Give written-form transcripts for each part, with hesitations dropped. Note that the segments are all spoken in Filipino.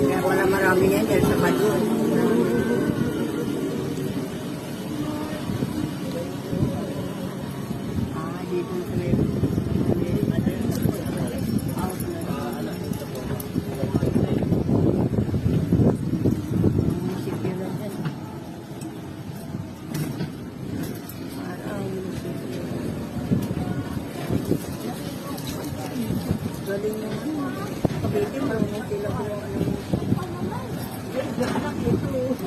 Kaya pala marami yan dahil sa Baguio. Dito sa may galing yung Cavite, marunong sila kung ano.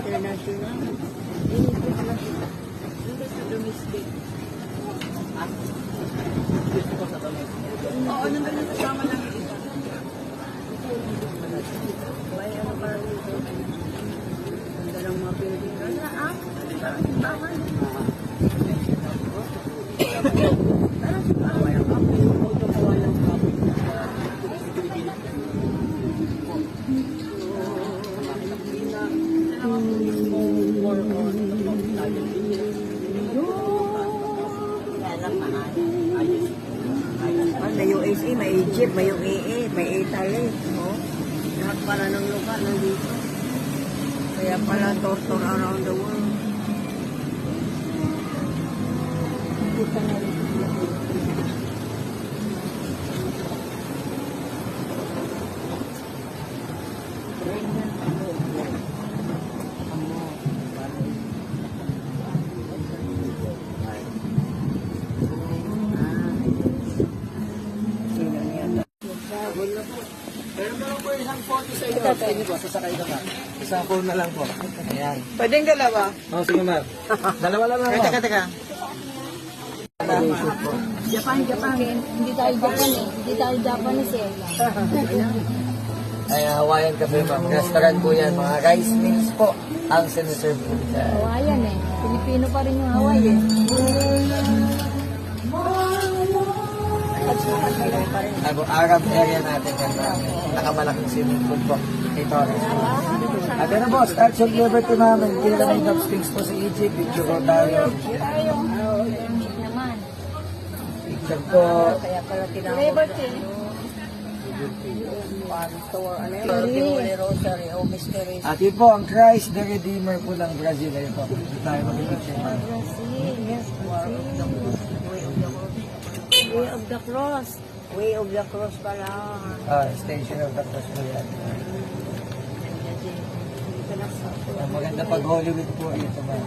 International. Hindi sa domestic. Oo, nandun yung kasama lang yung isa. May ano parang dito. Ganda ng mga building. Tama. May USA, may Egypt, may UAE, may Italy. No? Lahat pala ng lugar nandito. Kaya pala tour around the world. Kita na rin. Meron pa lang po isang photo sa inyo. Sa inyo po, sasakay ka ba? Isang phone na lang po. Ayan. Pwedeng dalawa? Oh, sige ma'am. Dalawa lang lang. Teka. Japan. Hindi tayo Japan eh. Hindi tayo Japanese eh. Ay, Hawaiian Cafe ma'am. Restaurant po yan. Mga rice meals po ang siniserve po. Hawaiian eh. Pilipino pa rin yung Hawaii eh. Arab area natin yan ma'am. Nakamalaking swimming pool po. Ito. At ano po, Statue of Liberty ma'am. Hindi na kami upstings po sa Egypt. Picture po tayo. Naman. Picture po. Kaya pala tinawag. Liberty. Rosary, o mysteries. At yun po, ang Christ the Redeemer po ng Brazil. Ayun po. Hindi tayo makikita ma'am. Yes, Way of the Cross. Way of the Cross pala. Station of the Cross po yan. Ang maganda pag Hollywood po ito ma'am.